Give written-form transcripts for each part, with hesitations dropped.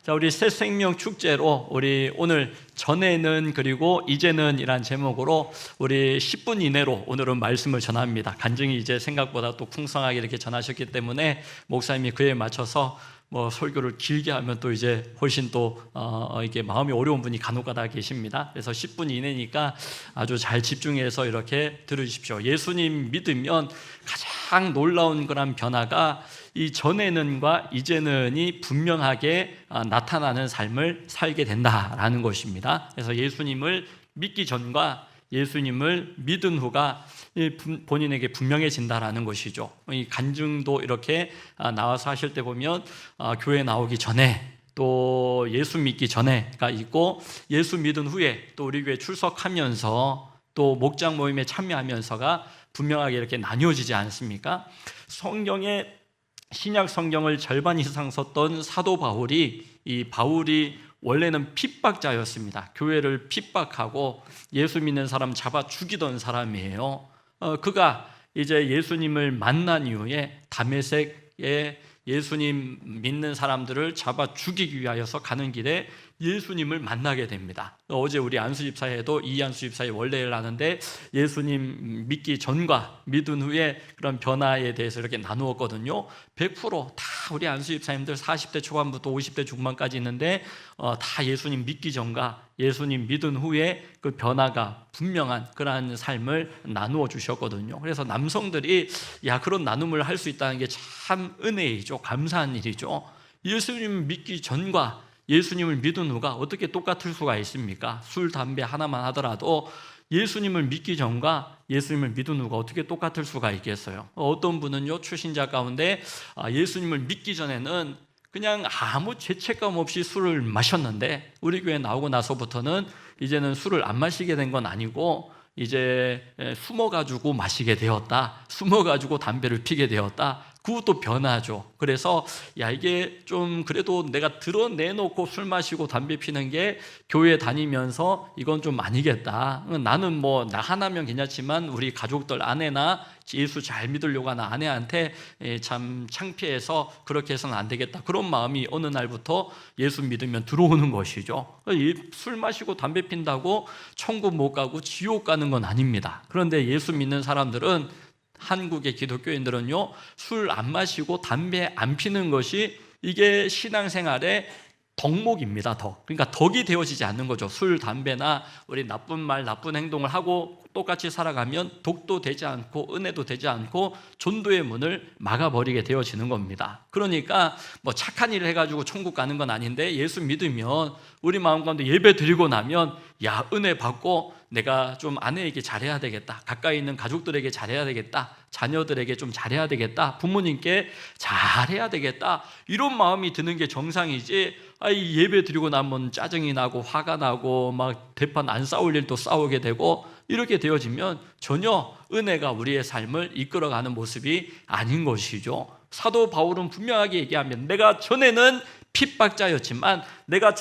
자, 우리 새 생명 축제로 우리 오늘 전에는 그리고 이제는 이란 제목으로 우리 10분 이내로 오늘은 말씀을 전합니다. 간증이 이제 생각보다 또 풍성하게 이렇게 전하셨기 때문에 목사님이 그에 맞춰서 설교를 길게 하면 또 이제 훨씬 또 이게 마음이 어려운 분이 간혹가다 계십니다. 그래서 10분 이내니까 아주 잘 집중해서 이렇게 들으십시오. 예수님 믿으면 가장 놀라운 그런 변화가 이 전에는과 이제는이 분명하게 나타나는 삶을 살게 된다라는 것입니다. 그래서 예수님을 믿기 전과 예수님을 믿은 후가 본인에게 분명해진다라는 것이죠. 이 간증도 이렇게 나와서 하실 때 보면 교회 나오기 전에 또 예수 믿기 전에가 있고 예수 믿은 후에 또 우리 교회 출석하면서 또 목장 모임에 참여하면서가 분명하게 이렇게 나뉘어지지 않습니까? 성경에 신약 성경을 절반 이상 썼던 사도 바울이 원래는 핍박자였습니다. 교회를 핍박하고 예수 믿는 사람 잡아 죽이던 사람이에요. 그가 이제 예수님을 만난 이후에 다메섹에 예수님 믿는 사람들을 잡아 죽이기 위하여서 가는 길에 예수님을 만나게 됩니다. 어제 우리 안수집사회도 이안수집사회 원래를 하는데 예수님 믿기 전과 믿은 후에 그런 변화에 대해서 이렇게 나누었거든요. 100%다 우리 안수집사님들 40대 초반부터 50대 중반까지 있는데 다 예수님 믿기 전과 예수님 믿은 후에 그 변화가 분명한 그러한 삶을 나누어 주셨거든요. 그래서 남성들이 그런 나눔을 할 수 있다는 게 참 은혜이죠. 감사한 일이죠. 예수님 믿기 전과 예수님을 믿은 후가 어떻게 똑같을 수가 있습니까? 술, 담배 하나만 하더라도 예수님을 믿기 전과 예수님을 믿은 후가 어떻게 똑같을 수가 있겠어요? 어떤 분은요, 출신자 가운데 예수님을 믿기 전에는 그냥 아무 죄책감 없이 술을 마셨는데 우리 교회 나오고 나서부터는 이제는 술을 안 마시게 된 건 아니고 이제 숨어가지고 마시게 되었다, 숨어가지고 담배를 피게 되었다. 그것도 변하죠. 그래서 이게 좀 그래도 내가 드러내놓고 술 마시고 담배 피는 게 교회 다니면서 이건 좀 아니겠다. 나는 나 하나면 괜찮지만 우리 가족들 아내나 예수 잘 믿으려고 하는 아내한테 참 창피해서 그렇게 해서는 안 되겠다. 그런 마음이 어느 날부터 예수 믿으면 들어오는 것이죠. 술 마시고 담배 핀다고 천국 못 가고 지옥 가는 건 아닙니다. 그런데 예수 믿는 사람들은 한국의 기독교인들은요, 술 안 마시고 담배 안 피는 것이 이게 신앙생활의 덕목입니다. 그러니까 덕이 되어지지 않는 거죠. 술, 담배나 우리 나쁜 말, 나쁜 행동을 하고 똑같이 살아가면 독도 되지 않고 은혜도 되지 않고 전도의 문을 막아버리게 되어지는 겁니다. 그러니까 착한 일을 해가지고 천국 가는 건 아닌데 예수 믿으면 우리 마음 가운데 예배 드리고 나면 은혜 받고 내가 좀 아내에게 잘해야 되겠다, 가까이 있는 가족들에게 잘해야 되겠다, 자녀들에게 좀 잘해야 되겠다, 부모님께 잘해야 되겠다, 이런 마음이 드는 게 정상이지 예배 드리고 나면 짜증이 나고 화가 나고 막 대판 안 싸울 일도 싸우게 되고 이렇게 되어지면 전혀 은혜가 우리의 삶을 이끌어가는 모습이 아닌 것이죠. 사도 바울은 분명하게 얘기하면 내가 전에는 핍박자였지만 내가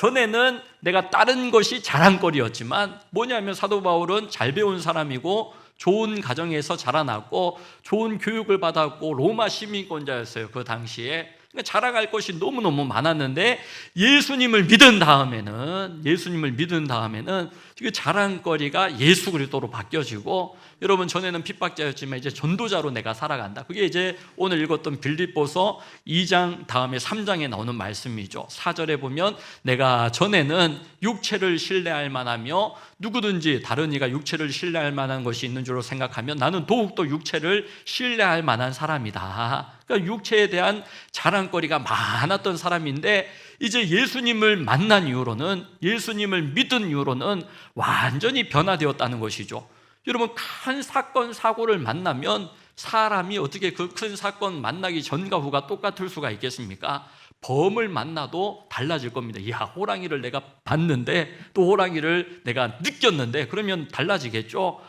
다른 것이 자랑거리였지만 뭐냐면 사도 바울은 잘 배운 사람이고 좋은 가정에서 자라났고 좋은 교육을 받았고 로마 시민권자였어요. 그 당시에. 그러니까 자랑할 것이 너무너무 많았는데 예수님을 믿은 다음에는 그 자랑거리가 예수 그리스도로 바뀌어지고, 여러분 전에는 핍박자였지만 이제 전도자로 내가 살아간다. 그게 이제 오늘 읽었던 빌립보서 2장 다음에 3장에 나오는 말씀이죠. 4절에 보면 내가 전에는 육체를 신뢰할 만하며 누구든지 다른 이가 육체를 신뢰할 만한 것이 있는 줄로 생각하면 나는 더욱더 육체를 신뢰할 만한 사람이다. 그러니까 육체에 대한 자랑거리가 많았던 사람인데 이제 예수님을 만난 이후로는, 예수님을 믿은 이후로는 완전히 변화되었다는 것이죠. 여러분, 큰 사건 사고를 만나면 사람이 어떻게 그 큰 사건 만나기 전과 후가 똑같을 수가 있겠습니까? 범을 만나도 달라질 겁니다. 호랑이를 내가 봤는데 또 호랑이를 내가 느꼈는데 그러면 달라지겠죠.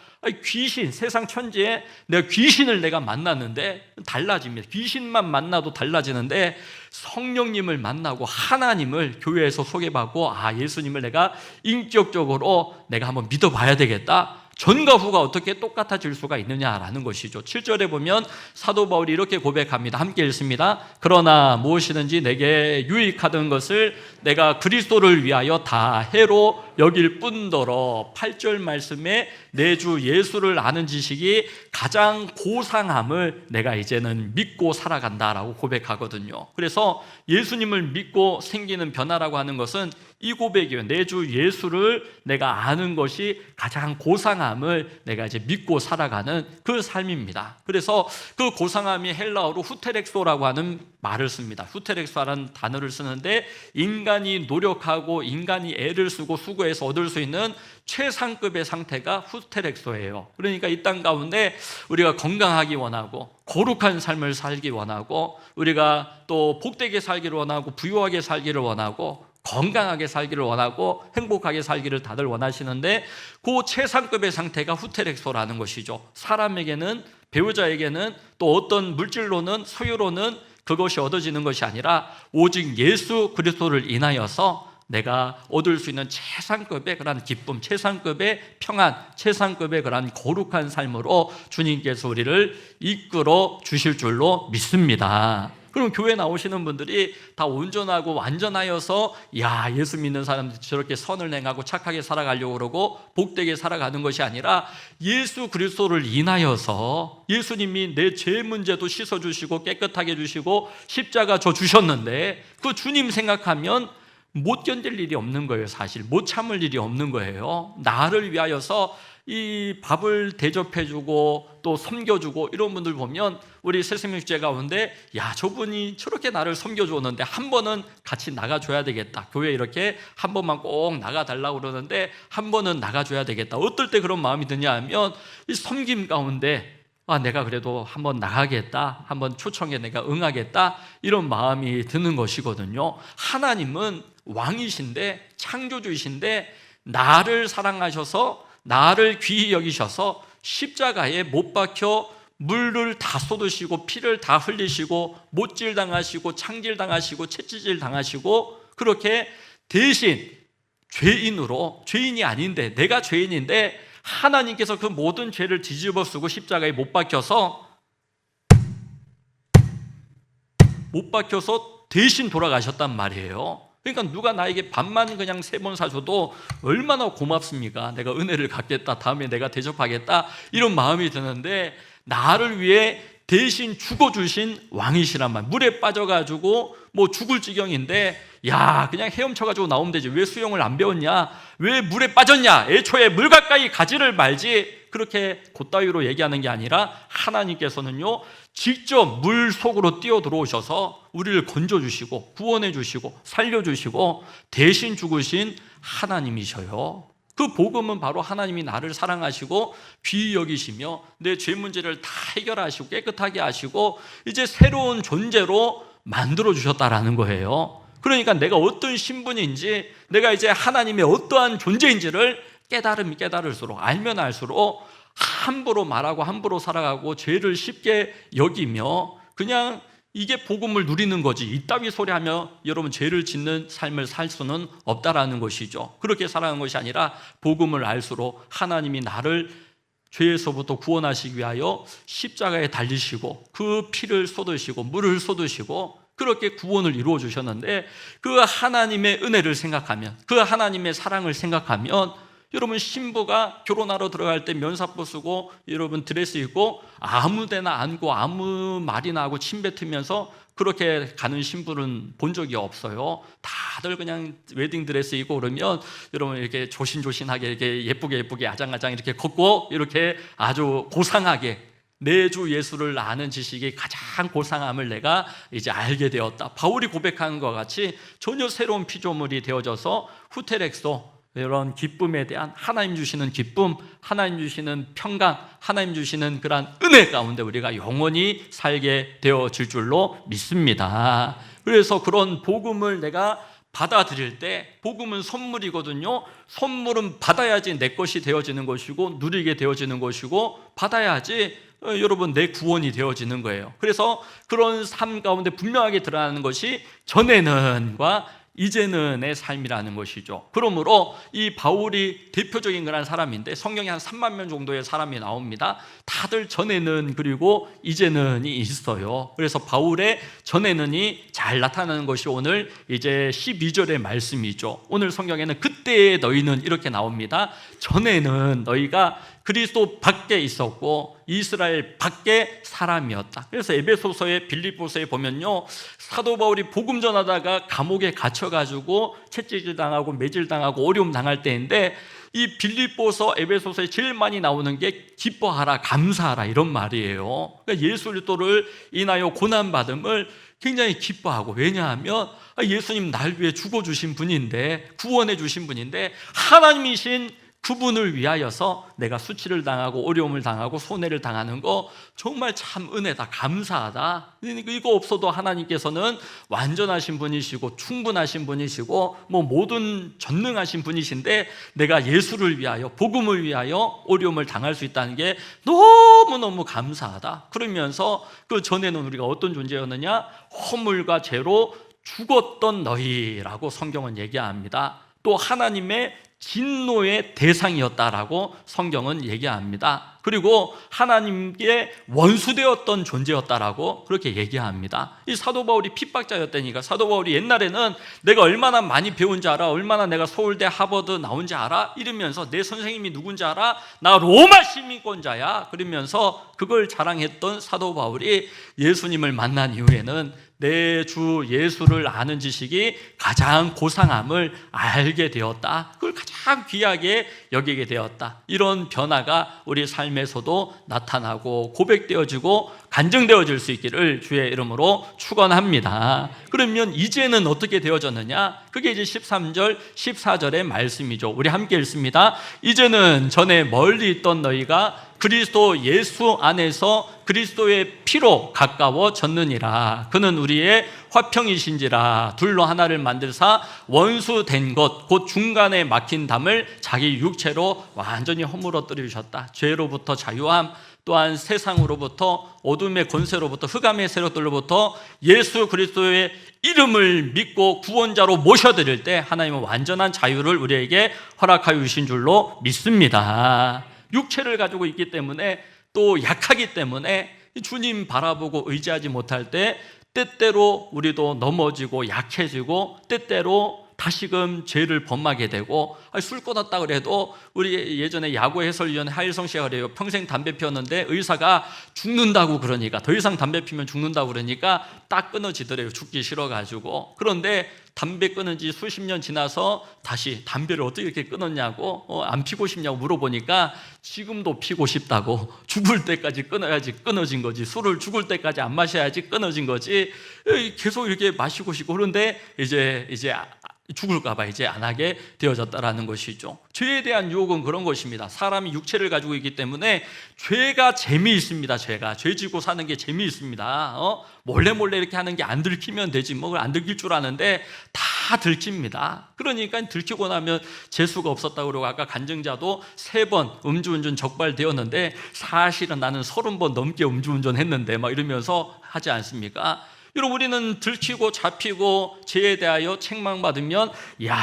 귀신, 세상 천지에 내가 귀신을 내가 만났는데 달라집니다. 귀신만 만나도 달라지는데 성령님을 만나고 하나님을 교회에서 소개받고 예수님을 내가 인격적으로 내가 한번 믿어봐야 되겠다, 전과 후가 어떻게 똑같아질 수가 있느냐라는 것이죠. 7절에 보면 사도 바울이 이렇게 고백합니다. 함께 읽습니다. 그러나 무엇이든지 내게 유익하던 것을 내가 그리스도를 위하여 다 해로 여길 뿐더러 8절 말씀에 내 주 예수를 아는 지식이 가장 고상함을 내가 이제는 믿고 살아간다라고 고백하거든요. 그래서 예수님을 믿고 생기는 변화라고 하는 것은 이 고백이에요. 내 주 예수를 내가 아는 것이 가장 고상함을 내가 이제 믿고 살아가는 그 삶입니다. 그래서 그 고상함이 헬라어로 후테렉소라고 하는 말을 씁니다. 후테렉소라는 단어를 쓰는데 인간이 노력하고 인간이 애를 쓰고 수고해서 얻을 수 있는 최상급의 상태가 후테렉소예요. 그러니까 이 땅 가운데 우리가 건강하기 원하고 거룩한 삶을 살기 원하고 우리가 또 복되게 살기를 원하고 부유하게 살기를 원하고 건강하게 살기를 원하고 행복하게 살기를 다들 원하시는데 그 최상급의 상태가 후테렉소라는 것이죠. 사람에게는, 배우자에게는 또 어떤 물질로는, 소유로는 그것이 얻어지는 것이 아니라 오직 예수 그리스도를 인하여서 내가 얻을 수 있는 최상급의 그런 기쁨, 최상급의 평안, 최상급의 그런 거룩한 삶으로 주님께서 우리를 이끌어 주실 줄로 믿습니다. 그럼 교회 나오시는 분들이 다 온전하고 완전하여서 예수 믿는 사람들 저렇게 선을 행하고 착하게 살아가려고 그러고 복되게 살아가는 것이 아니라 예수 그리스도를 인하여서 예수님이 내 죄 문제도 씻어주시고 깨끗하게 해주시고 십자가 져 주셨는데 그 주님 생각하면 못 견딜 일이 없는 거예요. 사실 못 참을 일이 없는 거예요. 나를 위하여서 이 밥을 대접해주고 또 섬겨주고 이런 분들 보면 우리 새생명주제 가운데 저분이 저렇게 나를 섬겨주었는데 한 번은 같이 나가줘야 되겠다. 교회 이렇게 한 번만 꼭 나가달라고 그러는데 한 번은 나가줘야 되겠다. 어떨 때 그런 마음이 드냐 하면 이 섬김 가운데 내가 그래도 한번 나가겠다, 한번 초청에 내가 응하겠다, 이런 마음이 드는 것이거든요. 하나님은 왕이신데, 창조주이신데 나를 사랑하셔서 나를 귀히 여기셔서 십자가에 못 박혀 물을 다 쏟으시고 피를 다 흘리시고 못질 당하시고 창질 당하시고 채찍질 당하시고 그렇게 대신 죄인으로, 죄인이 아닌데 내가 죄인인데 하나님께서 그 모든 죄를 뒤집어 쓰고 십자가에 못 박혀서 대신 돌아가셨단 말이에요. 그러니까 누가 나에게 밥만 그냥 3번 사줘도 얼마나 고맙습니까? 내가 은혜를 갚겠다, 다음에 내가 대접하겠다, 이런 마음이 드는데 나를 위해 대신 죽어주신 왕이시란 말. 물에 빠져가지고 죽을 지경인데 그냥 헤엄쳐가지고 나오면 되지, 왜 수영을 안 배웠냐, 왜 물에 빠졌냐, 애초에 물 가까이 가지를 말지, 그렇게 곧다위로 얘기하는 게 아니라 하나님께서는요 직접 물 속으로 뛰어 들어오셔서 우리를 건져주시고 구원해주시고 살려주시고 대신 죽으신 하나님이셔요. 그 복음은 바로 하나님이 나를 사랑하시고 귀히 여기시며 내 죄 문제를 다 해결하시고 깨끗하게 하시고 이제 새로운 존재로 만들어주셨다라는 거예요. 그러니까 내가 어떤 신분인지, 내가 이제 하나님의 어떠한 존재인지를 깨달을수록, 알면 알수록 함부로 말하고 함부로 살아가고 죄를 쉽게 여기며 그냥 이게 복음을 누리는 거지, 이따위 소리하며 여러분 죄를 짓는 삶을 살 수는 없다라는 것이죠. 그렇게 살아가는 것이 아니라 복음을 알수록 하나님이 나를 죄에서부터 구원하시기 위하여 십자가에 달리시고 그 피를 쏟으시고 물을 쏟으시고 그렇게 구원을 이루어 주셨는데 그 하나님의 은혜를 생각하면, 그 하나님의 사랑을 생각하면 여러분 신부가 결혼하러 들어갈 때 면사포 쓰고 여러분 드레스 입고 아무 데나 앉고 아무 말이나 하고 침 뱉으면서 그렇게 가는 신부는 본 적이 없어요. 다들 그냥 웨딩 드레스 입고 그러면 여러분 이렇게 조신조신하게 이렇게 예쁘게 아장아장 이렇게 걷고 이렇게 아주 고상하게 내 주 예수를 아는 지식이 가장 고상함을 내가 이제 알게 되었다. 바울이 고백하는 것 같이 전혀 새로운 피조물이 되어져서 후테렉소, 이런 기쁨에 대한 하나님 주시는 기쁨, 하나님 주시는 평강, 하나님 주시는 그런 은혜 가운데 우리가 영원히 살게 되어질 줄로 믿습니다. 그래서 그런 복음을 내가 받아들일 때, 복음은 선물이거든요. 선물은 받아야지 내 것이 되어지는 것이고 누리게 되어지는 것이고 받아야지 여러분 내 구원이 되어지는 거예요. 그래서 그런 삶 가운데 분명하게 드러나는 것이 전에는과 이제는의 삶이라는 것이죠. 그러므로 이 바울이 대표적인 그런 사람인데 성경에 한 3만 명 정도의 사람이 나옵니다. 다들 전에는 그리고 이제는이 있어요. 그래서 바울의 전에는이 잘 나타나는 것이 오늘 이제 12절의 말씀이죠. 오늘 성경에는 그때의 너희는 이렇게 나옵니다. 전에는 너희가 그리스도 밖에 있었고 이스라엘 밖에 사람이었다. 그래서 에베소서에 빌립보서에 보면요, 사도 바울이 복음 전하다가 감옥에 갇혀가지고 채찍질 당하고 매질 당하고 어려움 당할 때인데, 이 빌립보서 에베소서에 제일 많이 나오는 게 기뻐하라 감사하라 이런 말이에요. 그러니까 예수 그리스도를 인하여 고난받음을 굉장히 기뻐하고, 왜냐하면 예수님 날 위해 죽어주신 분인데, 구원해 주신 분인데, 하나님이신 그분을 위하여서 내가 수치를 당하고 어려움을 당하고 손해를 당하는 거 정말 참 은혜다, 감사하다. 이거 없어도 하나님께서는 완전하신 분이시고 충분하신 분이시고 모든 전능하신 분이신데, 내가 예수를 위하여 복음을 위하여 어려움을 당할 수 있다는 게 너무너무 감사하다. 그러면서 그 전에는 우리가 어떤 존재였느냐? 허물과 죄로 죽었던 너희라고 성경은 얘기합니다. 또 하나님의 진노의 대상이었다라고 성경은 얘기합니다. 그리고 하나님께 원수되었던 존재였다라고 그렇게 얘기합니다. 이 사도 바울이 핍박자였다니까. 사도 바울이 옛날에는 내가 얼마나 많이 배운지 알아? 얼마나 내가 서울대 하버드 나온지 알아? 이러면서 내 선생님이 누군지 알아? 나 로마 시민권자야. 그러면서 그걸 자랑했던 사도 바울이 예수님을 만난 이후에는 내 주 예수를 아는 지식이 가장 고상함을 알게 되었다. 그걸 가장 귀하게 여기게 되었다. 이런 변화가 우리 삶에서도 나타나고 고백되어지고 간증되어질 수 있기를 주의 이름으로 축원합니다. 그러면 이제는 어떻게 되어졌느냐? 그게 이제 13절, 14절의 말씀이죠. 우리 함께 읽습니다. 이제는 전에 멀리 있던 너희가 그리스도 예수 안에서 그리스도의 피로 가까워졌느니라. 그는 우리의 화평이신지라. 둘로 하나를 만들사 원수된 것 곧 중간에 막힌 담을 자기 육체로 완전히 허물어뜨리셨다. 죄로부터 자유함, 또한 세상으로부터 어둠의 권세로부터 흑암의 세력들로부터 예수 그리스도의 이름을 믿고 구원자로 모셔드릴 때 하나님은 완전한 자유를 우리에게 허락하여 주신 줄로 믿습니다. 육체를 가지고 있기 때문에, 또 약하기 때문에 주님 바라보고 의지하지 못할 때 때때로 우리도 넘어지고 약해지고 때때로 다시금 죄를 범하게 되고, 술 끊었다 그래도 우리 예전에 야구 해설위원 하일성 씨가 그래요. 평생 담배 피웠는데 의사가 죽는다고 그러니까, 더 이상 담배 피면 죽는다고 그러니까 딱 끊어지더래요. 죽기 싫어가지고. 그런데 담배 끊은 지 수십 년 지나서 다시 담배를 어떻게 이렇게 끊었냐고, 안 피고 싶냐고 물어보니까 지금도 피고 싶다고, 죽을 때까지 끊어야지 끊어진 거지, 술을 죽을 때까지 안 마셔야지 끊어진 거지, 계속 이렇게 마시고 싶고, 그런데 이제 죽을까 봐 이제 안 하게 되어졌다라는 것이죠. 죄에 대한 유혹은 그런 것입니다. 사람이 육체를 가지고 있기 때문에 죄가 재미있습니다. 죄 지고 사는 게 재미있습니다. 몰래 이렇게 하는 게 안 들키면 되지, 안 들킬 줄 아는데 다 들킵니다. 그러니까 들키고 나면 재수가 없었다고 그러고, 아까 간증자도 3번 음주운전 적발되었는데 사실은 나는 30번 넘게 음주운전 했는데 막 이러면서 하지 않습니까? 여러분, 우리는 들키고 잡히고 죄에 대하여 책망받으면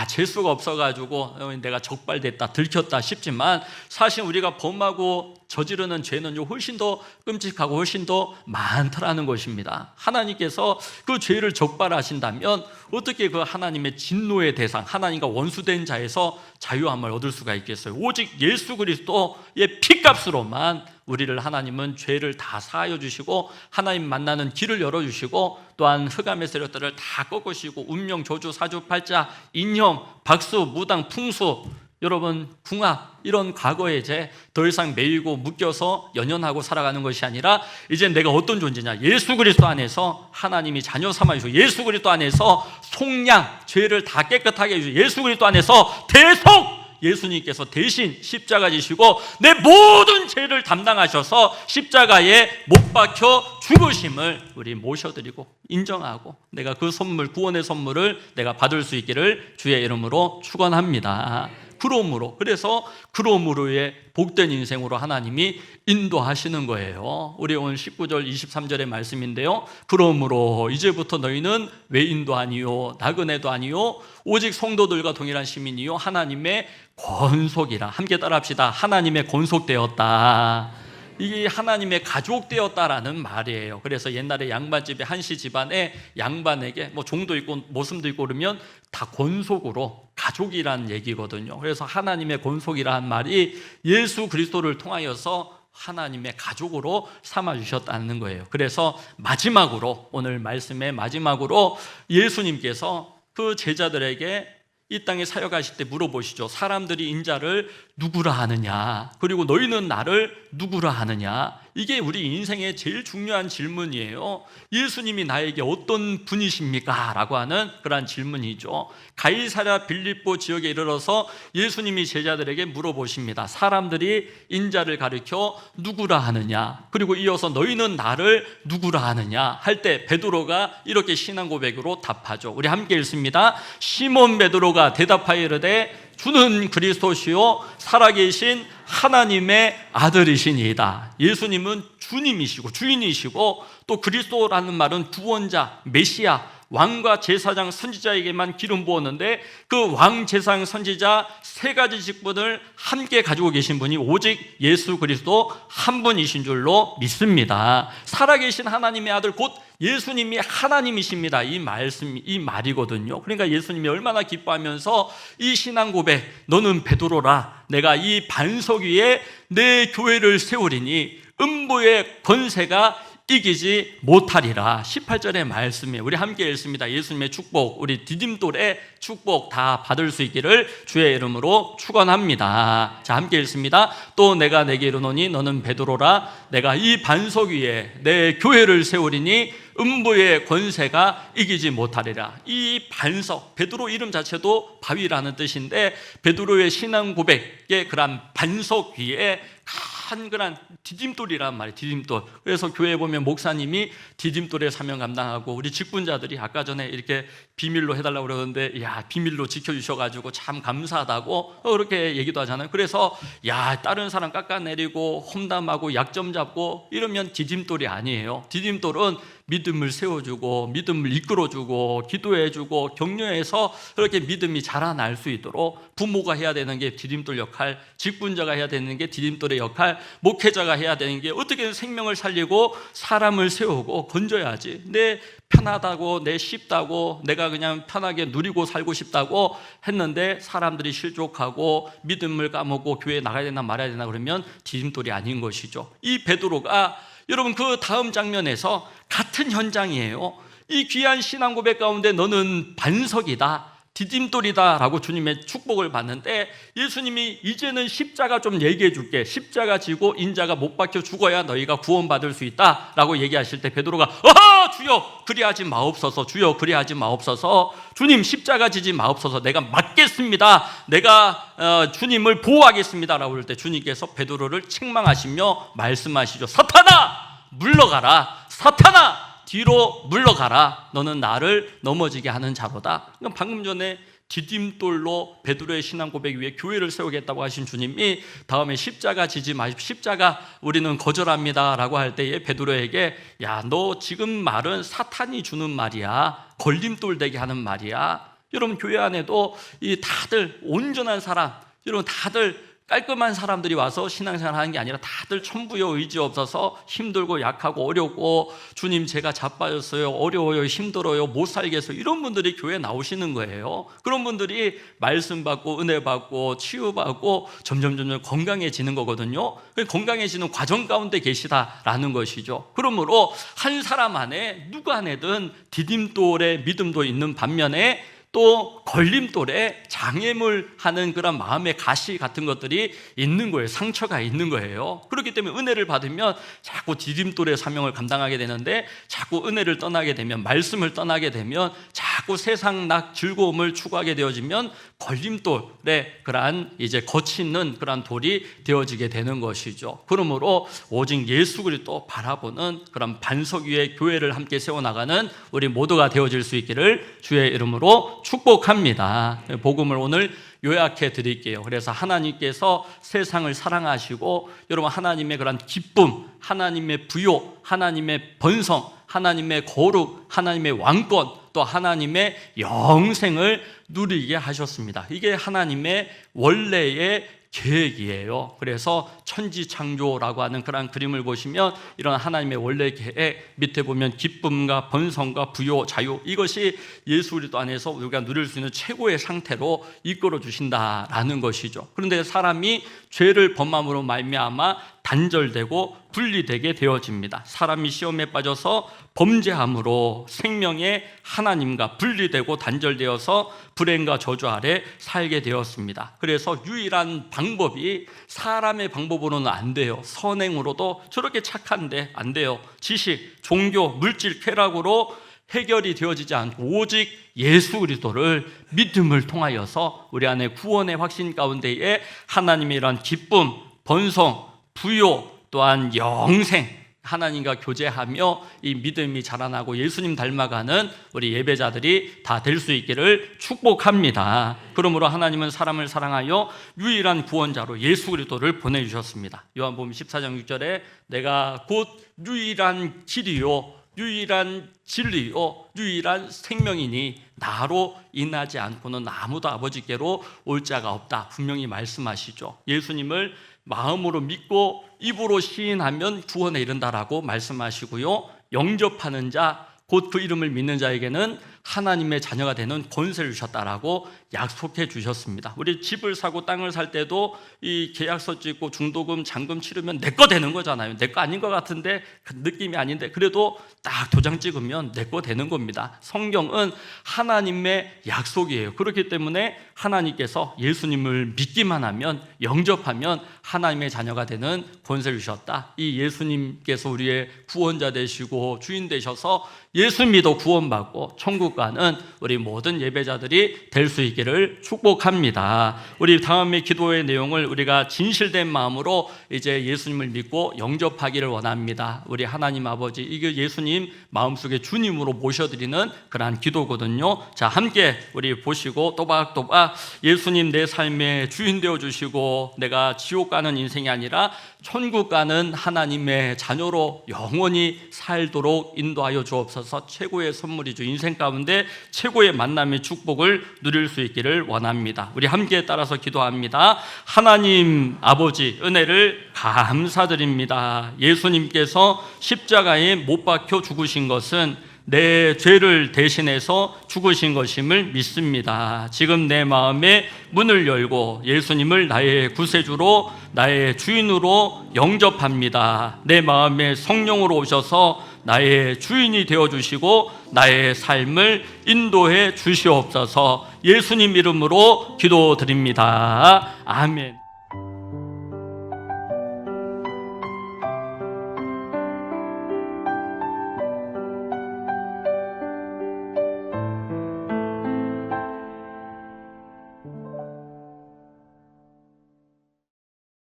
재수가 없어가지고 내가 적발됐다, 들켰다 싶지만, 사실 우리가 범하고 저지르는 죄는 훨씬 더 끔찍하고 훨씬 더 많더라는 것입니다. 하나님께서 그 죄를 적발하신다면 어떻게 그 하나님의 진노의 대상, 하나님과 원수된 자에서 자유함을 얻을 수가 있겠어요? 오직 예수 그리스도의 피값으로만 우리를 하나님은 죄를 다 사하여 주시고 하나님 만나는 길을 열어주시고, 또한 흑암의 세력들을 다 꺾으시고 운명, 저주, 사주, 팔자, 인형, 박수, 무당, 풍수, 여러분 궁합, 이런 과거의 죄 더 이상 매이고 묶여서 연연하고 살아가는 것이 아니라, 이제 내가 어떤 존재냐? 예수 그리스도 안에서 하나님이 자녀 삼아주시고, 예수 그리스도 안에서 속량, 죄를 다 깨끗하게 해주시고, 예수 그리스도 안에서 대속, 예수님께서 대신 십자가 지시고 내 모든 죄를 담당하셔서 십자가에 못 박혀 죽으심을 우리 모셔드리고 인정하고, 내가 그 선물, 구원의 선물을 내가 받을 수 있기를 주의 이름으로 축원합니다. 그러므로의 복된 인생으로 하나님이 인도하시는 거예요. 우리 오늘 19절 23절의 말씀인데요, 그러므로 이제부터 너희는 외인도 아니요 나그네도 아니요 오직 성도들과 동일한 시민이요 하나님의 권속이라. 함께 따라합시다. 하나님의 권속되었다. 이게 하나님의 가족되었다라는 말이에요. 그래서 옛날에 양반집에 한씨 집안에 양반에게 뭐 종도 있고 모슴도 있고 그러면 다 권속으로 가족이란 얘기거든요. 그래서 하나님의 권속이라는 말이 예수 그리스도를 통하여서 하나님의 가족으로 삼아주셨다는 거예요. 그래서 마지막으로, 오늘 말씀의 마지막으로 예수님께서 그 제자들에게 이 땅에 사역하실 때 물어보시죠. 사람들이 인자를 누구라 하느냐, 그리고 너희는 나를 누구라 하느냐. 이게 우리 인생의 제일 중요한 질문이에요. 예수님이 나에게 어떤 분이십니까? 라고 하는 그런 질문이죠. 가이사랴 빌립보 지역에 이르러서 예수님이 제자들에게 물어보십니다. 사람들이 인자를 가리켜 누구라 하느냐, 그리고 이어서 너희는 나를 누구라 하느냐 할 때 베드로가 이렇게 신앙 고백으로 답하죠. 우리 함께 읽습니다. 시몬 베드로가 대답하여 이르되 주는 그리스도시요 살아계신 하나님의 아들이시니이다. 예수님은 주님이시고 주인이시고, 또 그리스도라는 말은 구원자, 메시아, 왕과 제사장, 선지자에게만 기름 부었는데 그 왕, 제사장, 선지자 세 가지 직분을 함께 가지고 계신 분이 오직 예수 그리스도 한 분이신 줄로 믿습니다. 살아계신 하나님의 아들 곧 예수님이 하나님이십니다. 이 말이거든요. 그러니까 예수님이 얼마나 기뻐하면서 이 신앙 고백, 너는 베드로라, 내가 이 반석 위에 내 교회를 세우리니 음부의 권세가 이기지 못하리라. 18절의 말씀에 우리 함께 읽습니다. 예수님의 축복, 우리 디딤돌의 축복 다 받을 수 있기를 주의 이름으로 축원합니다. 자, 함께 읽습니다. 또 내가 내게 이르노니 너는 베드로라, 내가 이 반석 위에 내 교회를 세우리니 음부의 권세가 이기지 못하리라. 이 반석, 베드로 이름 자체도 바위라는 뜻인데 베드로의 신앙 고백의 그런 반석 위에 한그란 디딤돌이란 말이에요. 디딤돌. 그래서 교회에 보면 목사님이 디딤돌의 사명 감당하고, 우리 직분자들이 아까 전에 이렇게 비밀로 해달라고 그러는데, 야, 비밀로 지켜주셔가지고 참 감사하다고 그렇게 얘기도 하잖아요. 그래서 야, 다른 사람 깎아내리고 험담하고 약점 잡고 이러면 디딤돌이 아니에요. 디딤돌은 믿음을 세워주고 믿음을 이끌어주고 기도해주고 격려해서 그렇게 믿음이 자라날 수 있도록 부모가 해야 되는 게 디딤돌 역할, 직분자가 해야 되는 게 디딤돌의 역할, 목회자가 해야 되는 게 어떻게든 생명을 살리고 사람을 세우고 건져야지. 내 편하다고, 내 쉽다고, 내가 그냥 편하게 누리고 살고 싶다고 했는데 사람들이 실족하고 믿음을 까먹고 교회에 나가야 되나 말아야 되나 그러면 디딤돌이 아닌 것이죠. 이 베드로가 여러분 그 다음 장면에서 같은 현장이에요. 이 귀한 신앙 고백 가운데 너는 반석이다, 디딤돌이다 라고 주님의 축복을 받는데, 예수님이 이제는 십자가 좀 얘기해 줄게, 십자가 지고 인자가 못 박혀 죽어야 너희가 구원받을 수 있다 라고 얘기하실 때 베드로가 아하, 주여 그리하지 마옵소서, 주여 그리하지 마옵소서, 주님 십자가 지지 마옵소서, 내가 맡겠습니다, 내가 주님을 보호하겠습니다 라고 할 때 주님께서 베드로를 책망하시며 말씀하시죠. 사탄아 물러가라, 사탄아 뒤로 물러가라, 너는 나를 넘어지게 하는 자로다. 방금 전에 디딤돌로 베드로의 신앙 고백 위에 교회를 세우겠다고 하신 주님이 다음에 십자가 지지 마십시오, 십자가 우리는 거절합니다 라고 할 때에 베드로에게 야, 너 지금 말은 사탄이 주는 말이야, 걸림돌 되게 하는 말이야. 여러분 교회 안에도 이 다들 온전한 사람, 여러분 다들 깔끔한 사람들이 와서 신앙생활 하는 게 아니라 다들 천부여 의지 없어서 힘들고 약하고 어렵고, 주님 제가 자빠졌어요, 어려워요, 힘들어요, 못 살겠어요, 이런 분들이 교회에 나오시는 거예요. 그런 분들이 말씀 받고 은혜 받고 치유받고 점점 건강해지는 거거든요. 건강해지는 과정 가운데 계시다라는 것이죠. 그러므로 한 사람 안에 누구 안에든 디딤돌의 믿음도 있는 반면에 또 걸림돌에 장애물 하는 그런 마음의 가시 같은 것들이 있는 거예요. 상처가 있는 거예요. 그렇기 때문에 은혜를 받으면 자꾸 디딤돌의 사명을 감당하게 되는데, 자꾸 은혜를 떠나게 되면, 말씀을 떠나게 되면 자꾸 세상 즐거움을 추구하게 되어지면 걸림돌에 그러한 이제 거치는 그러한 돌이 되어지게 되는 것이죠. 그러므로 오직 예수 그리스도 바라보는 그런 반석 위에 교회를 함께 세워나가는 우리 모두가 되어질 수 있기를 주의 이름으로 축복합니다. 복음을 오늘 요약해 드릴게요. 그래서 하나님께서 세상을 사랑하시고 여러분 하나님의 그런 기쁨, 하나님의 부요, 하나님의 번성, 하나님의 거룩, 하나님의 왕권, 또 하나님의 영생을 누리게 하셨습니다. 이게 하나님의 원래의 계획이에요. 그래서 천지창조라고 하는 그런 그림을 보시면 이런 하나님의 원래 계획 밑에 보면 기쁨과 번성과 부요, 자유, 이것이 예수 그리스도 안에서 우리가 누릴 수 있는 최고의 상태로 이끌어 주신다라는 것이죠. 그런데 사람이 죄를 범함으로 말미암아 단절되고 분리되게 되어집니다. 사람이 시험에 빠져서 범죄함으로 생명의 하나님과 분리되고 단절되어서 불행과 저주 아래 살게 되었습니다. 그래서 유일한 방법이 사람의 방법으로는 안 돼요. 선행으로도 저렇게 착한데 안 돼요. 지식, 종교, 물질, 쾌락으로 해결이 되어지지 않고 오직 예수 그리스도를 믿음을 통하여서 우리 안에 구원의 확신 가운데에 하나님의 이런 기쁨, 번성, 부요, 또한 영생, 하나님과 교제하며 이 믿음이 자라나고 예수님 닮아가는 우리 예배자들이 다 될 수 있기를 축복합니다. 그러므로 하나님은 사람을 사랑하여 유일한 구원자로 예수 그리스도를 보내주셨습니다. 요한복음 14장 6절에 내가 곧 유일한 길이요 유일한 진리요 유일한 생명이니 나로 인하지 않고는 아무도 아버지께로 올 자가 없다 분명히 말씀하시죠. 예수님을 마음으로 믿고 입으로 시인하면 구원에 이른다라고 말씀하시고요, 영접하는 자, 곧 그 이름을 믿는 자에게는 하나님의 자녀가 되는 권세를 주셨다라고 약속해 주셨습니다. 우리 집을 사고 땅을 살 때도 이 계약서 찍고 중도금, 잔금 치르면 내 거 되는 거잖아요. 내 거 아닌 것 같은데 그 느낌이 아닌데 그래도 딱 도장 찍으면 내 거 되는 겁니다. 성경은 하나님의 약속이에요. 그렇기 때문에 하나님께서 예수님을 믿기만 하면, 영접하면 하나님의 자녀가 되는 권세를 주셨다. 이 예수님께서 우리의 구원자 되시고 주인 되셔서 예수 믿어 구원받고 천국 가는 우리 모든 예배자들이 될 수 있기를 축복합니다. 우리 다음에 기도의 내용을 우리가 진실된 마음으로 이제 예수님을 믿고 영접하기를 원합니다. 우리 하나님 아버지, 이게 예수님 마음속에 주님으로 모셔드리는 그러한 기도거든요. 자, 함께 우리 보시고 또박또박 예수님 내 삶의 주인 되어주시고 내가 지옥 가는 인생이 아니라 천국 가는 하나님의 자녀로 영원히 살도록 인도하여 주옵소서. 최고의 선물이죠. 인생 가운데 최고의 만남의 축복을 누릴 수 있기를 원합니다. 우리 함께 따라서 기도합니다. 하나님 아버지, 은혜를 감사드립니다. 예수님께서 십자가에 못 박혀 죽으신 것은 내 죄를 대신해서 죽으신 것임을 믿습니다. 지금 내 마음에 문을 열고 예수님을 나의 구세주로, 나의 주인으로 영접합니다. 내 마음에 성령으로 오셔서 나의 주인이 되어주시고 나의 삶을 인도해 주시옵소서. 예수님 이름으로 기도드립니다. 아멘.